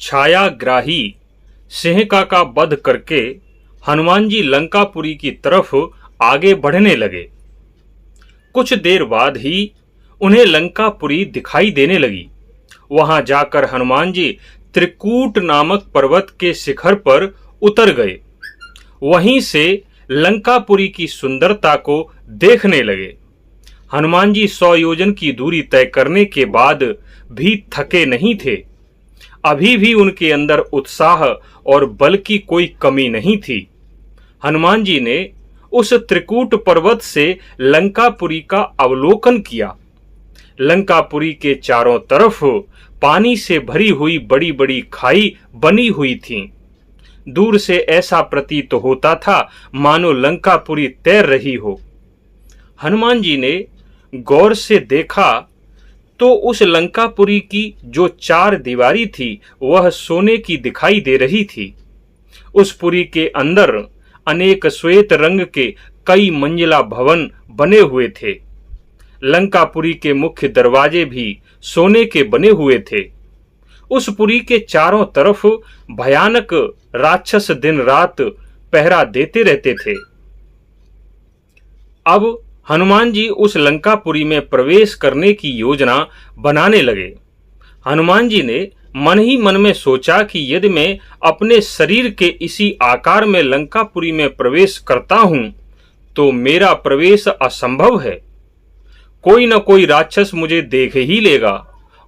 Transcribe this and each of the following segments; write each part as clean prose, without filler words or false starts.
छायाग्राही सिंहिका का वध करके हनुमान जी लंकापुरी की तरफ आगे बढ़ने लगे। कुछ देर बाद ही उन्हें लंकापुरी दिखाई देने लगी। वहां जाकर हनुमान जी त्रिकूट नामक पर्वत के शिखर पर उतर गए। वहीं से लंकापुरी की सुंदरता को देखने लगे। हनुमान जी 100 योजन की दूरी तय करने के बाद भी थके नहीं थे। अभी भी उनके अंदर उत्साह और बल की कोई कमी नहीं थी। हनुमान जी ने उस त्रिकूट पर्वत से लंकापुरी का अवलोकन किया। लंकापुरी के चारों तरफ पानी से भरी हुई बड़ी बड़ी खाई बनी हुई थीं। दूर से ऐसा प्रतीत होता था मानो लंकापुरी तैर रही हो। हनुमान जी ने गौर से देखा तो उस लंकापुरी की जो 4 दीवारी थी वह सोने की दिखाई दे रही थी। उस पुरी के अंदर अनेक श्वेत रंग के कई मंजिला भवन बने हुए थे। लंकापुरी के मुख्य दरवाजे भी सोने के बने हुए थे। उस पुरी के चारों तरफ भयानक राक्षस दिन रात पहरा देते रहते थे। अब हनुमान जी उस लंकापुरी में प्रवेश करने की योजना बनाने लगे। हनुमान जी ने मन ही मन में सोचा कि यदि मैं अपने शरीर के इसी आकार में लंकापुरी में प्रवेश करता हूं तो मेरा प्रवेश असंभव है। कोई न कोई राक्षस मुझे देख ही लेगा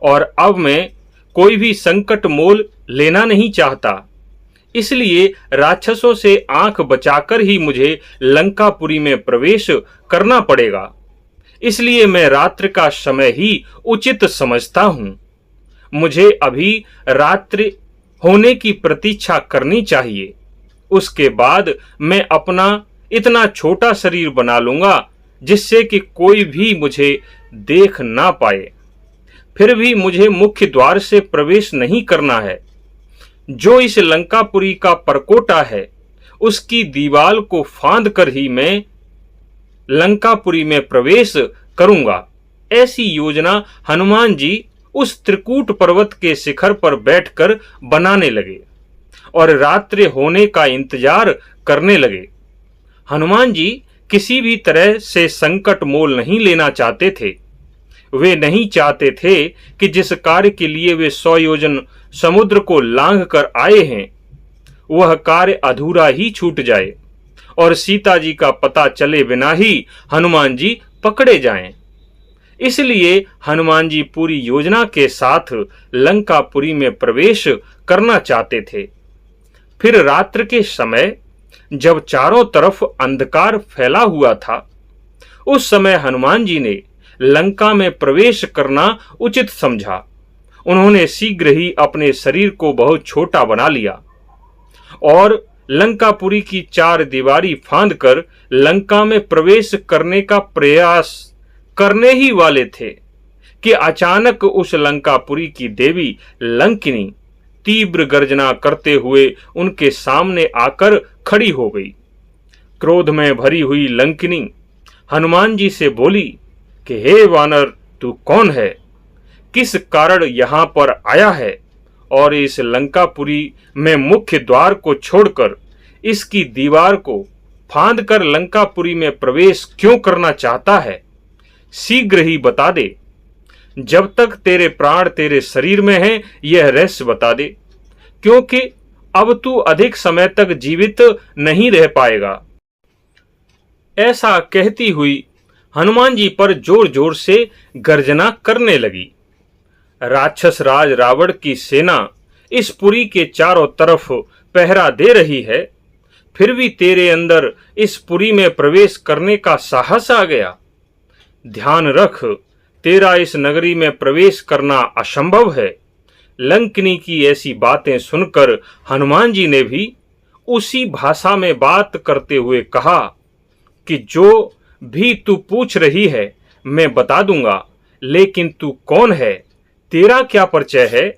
और अब मैं कोई भी संकट मोल लेना नहीं चाहता। इसलिए राक्षसों से आंख बचाकर ही मुझे लंकापुरी में प्रवेश करना पड़ेगा। इसलिए मैं रात्रि का समय ही उचित समझता हूं। मुझे अभी रात्रि होने की प्रतीक्षा करनी चाहिए। उसके बाद मैं अपना इतना छोटा शरीर बना लूंगा जिससे कि कोई भी मुझे देख ना पाए। फिर भी मुझे मुख्य द्वार से प्रवेश नहीं करना है। जो इस लंकापुरी का परकोटा है उसकी दीवाल को फांद कर ही मैं लंकापुरी में प्रवेश करूंगा। ऐसी योजना हनुमान जी उस त्रिकूट पर्वत के शिखर पर बैठकर बनाने लगे और रात्रि होने का इंतजार करने लगे। हनुमान जी किसी भी तरह से संकट मोल नहीं लेना चाहते थे। वे नहीं चाहते थे कि जिस कार्य के लिए वे 100 योजन समुद्र को लांघ कर आए हैं वह कार्य अधूरा ही छूट जाए और सीता जी का पता चले बिना ही हनुमान जी पकड़े जाएं। इसलिए हनुमान जी पूरी योजना के साथ लंकापुरी में प्रवेश करना चाहते थे। फिर रात्रि के समय जब चारों तरफ अंधकार फैला हुआ था उस समय हनुमान जी ने लंका में प्रवेश करना उचित समझा। उन्होंने शीघ्र ही अपने शरीर को बहुत छोटा बना लिया और लंकापुरी की 4 दीवारी फांद कर लंका में प्रवेश करने का प्रयास करने ही वाले थे कि अचानक उस लंकापुरी की देवी लंकिनी तीव्र गर्जना करते हुए उनके सामने आकर खड़ी हो गई। क्रोध में भरी हुई लंकिनी हनुमान जी से बोली कि हे वानर, तू कौन है, किस कारण यहां पर आया है और इस लंकापुरी में मुख्य द्वार को छोड़कर इसकी दीवार को फांद कर लंकापुरी में प्रवेश क्यों करना चाहता है? शीघ्र ही बता दे। जब तक तेरे प्राण तेरे शरीर में हैं यह रहस्य बता दे, क्योंकि अब तू अधिक समय तक जीवित नहीं रह पाएगा। ऐसा कहती हुई हनुमान जी पर जोर जोर से गर्जना करने लगी। राक्षस राज रावण की सेना इस पुरी के चारों तरफ पहरा दे रही है, फिर भी तेरे अंदर इस पुरी में प्रवेश करने का साहस आ गया। ध्यान रख, तेरा इस नगरी में प्रवेश करना असंभव है। लंकिनी की ऐसी बातें सुनकर हनुमान जी ने भी उसी भाषा में बात करते हुए कहा कि जो भी तू पूछ रही है मैं बता दूंगा, लेकिन तू कौन है, तेरा क्या परिचय है,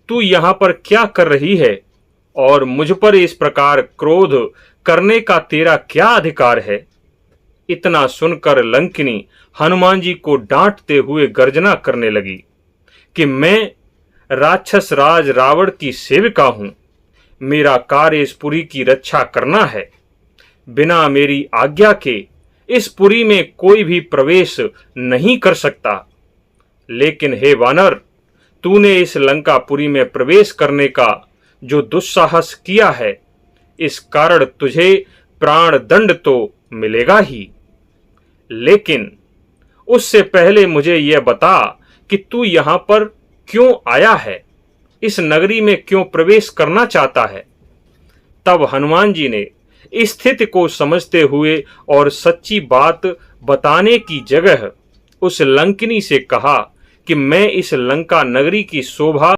तू यहाँ पर क्या कर रही है और मुझ पर इस प्रकार क्रोध करने का तेरा क्या अधिकार है? इतना सुनकर लंकिनी हनुमान जी को डांटते हुए गर्जना करने लगी कि मैं राक्षस राज रावण की सेविका हूं। मेरा कार्य इस पुरी की रक्षा करना है। बिना मेरी आज्ञा के इस पुरी में कोई भी प्रवेश नहीं कर सकता। लेकिन हे वानर, तूने इस लंकापुरी में प्रवेश करने का जो दुस्साहस किया है, इस कारण तुझे प्राण दंड तो मिलेगा ही। लेकिन उससे पहले मुझे यह बता कि तू यहां पर क्यों आया है, इस नगरी में क्यों प्रवेश करना चाहता है। तब हनुमान जी ने स्थिति को समझते हुए और सच्ची बात बताने की जगह उस लंकिनी से कहा कि मैं इस लंका नगरी की शोभा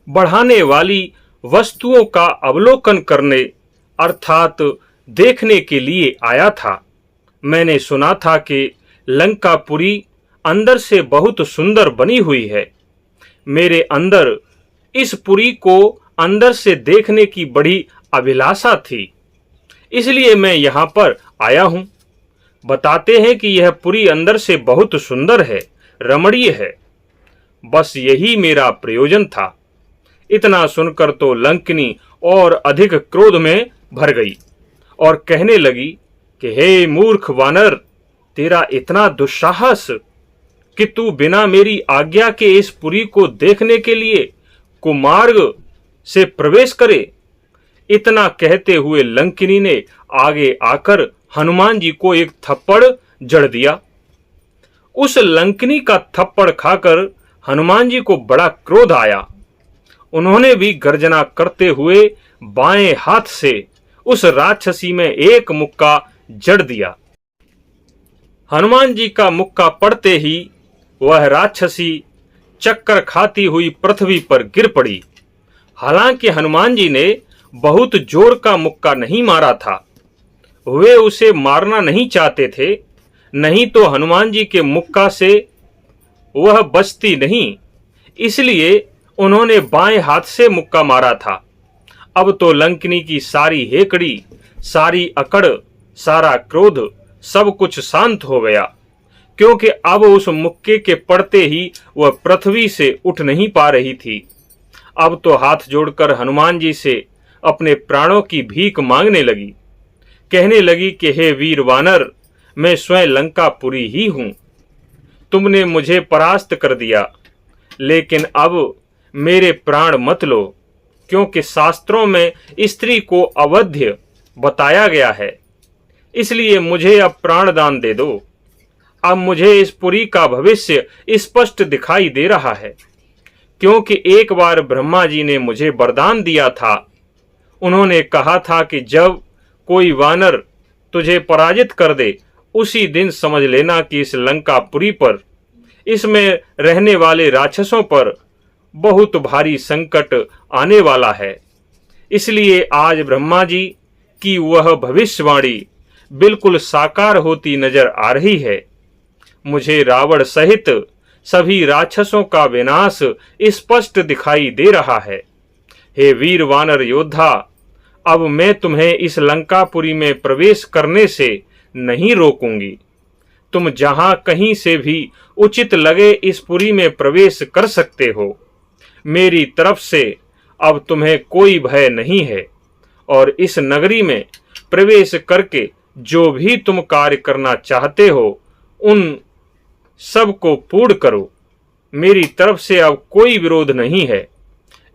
बढ़ाने वाली वस्तुओं का अवलोकन करने अर्थात देखने के लिए आया था। मैंने सुना था कि लंकापुरी अंदर से बहुत सुंदर बनी हुई है। मेरे अंदर इस पुरी को अंदर से देखने की बड़ी अभिलाषा थी, इसलिए मैं यहाँ पर आया हूँ। बताते हैं कि यह पुरी अंदर से बहुत सुंदर है, रमणीय है। बस यही मेरा प्रयोजन था। इतना सुनकर तो लंकिनी और अधिक क्रोध में भर गई और कहने लगी कि हे मूर्ख वानर, तेरा इतना दुस्साहस कि तू बिना मेरी आज्ञा के इस पुरी को देखने के लिए कुमार्ग से प्रवेश करे। इतना कहते हुए लंकिनी ने आगे आकर हनुमान जी को एक थप्पड़ जड़ दिया। उस लंकिनी का थप्पड़ खाकर हनुमान जी को बड़ा क्रोध आया। उन्होंने भी गर्जना करते हुए बाएं हाथ से उस राक्षसी में एक मुक्का जड़ दिया। हनुमान जी का मुक्का पड़ते ही वह राक्षसी चक्कर खाती हुई पृथ्वी पर गिर पड़ी। हालांकि हनुमान जी ने बहुत जोर का मुक्का नहीं मारा था। वे उसे मारना नहीं चाहते थे, नहीं तो हनुमान जी के मुक्का से वह बचती नहीं, इसलिए उन्होंने बाएं हाथ से मुक्का मारा था। अब तो लंकिनी की सारी हेकड़ी, सारी अकड़, सारा क्रोध सब कुछ शांत हो गया, क्योंकि अब उस मुक्के के पड़ते ही वह पृथ्वी से उठ नहीं पा रही थी। अब तो हाथ जोड़कर हनुमान जी से अपने प्राणों की भीख मांगने लगी। कहने लगी कि हे वीर वानर, मैं स्वयं लंकापुरी ही हूं। तुमने मुझे परास्त कर दिया, लेकिन अब मेरे प्राण मत लो, क्योंकि शास्त्रों में स्त्री को अवध्य बताया गया है। इसलिए मुझे अब प्राणदान दे दो। अब मुझे इस पुरी का भविष्य स्पष्ट दिखाई दे रहा है, क्योंकि एक बार ब्रह्मा जी ने मुझे वरदान दिया था। उन्होंने कहा था कि जब कोई वानर तुझे पराजित कर दे, उसी दिन समझ लेना कि इस लंकापुरी पर, इसमें रहने वाले राक्षसों पर बहुत भारी संकट आने वाला है। इसलिए आज ब्रह्मा जी की वह भविष्यवाणी बिल्कुल साकार होती नजर आ रही है। मुझे रावण सहित सभी राक्षसों का विनाश स्पष्ट दिखाई दे रहा है। हे वीर वानर योद्धा, अब मैं तुम्हें इस लंकापुरी में प्रवेश करने से नहीं रोकूंगी। तुम जहां कहीं से भी उचित लगे इस पुरी में प्रवेश कर सकते हो। मेरी तरफ से अब तुम्हें कोई भय नहीं है, और इस नगरी में प्रवेश करके जो भी तुम कार्य करना चाहते हो, उन सब को पूर्ण करो। मेरी तरफ से अब कोई विरोध नहीं है।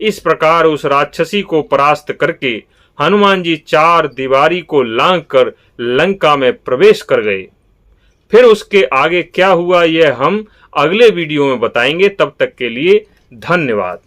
इस प्रकार उस राक्षसी को परास्त करके हनुमान जी 4 दीवारी को लांघकर लंका में प्रवेश कर गए। फिर उसके आगे क्या हुआ, यह हम अगले वीडियो में बताएंगे। तब तक के लिए धन्यवाद।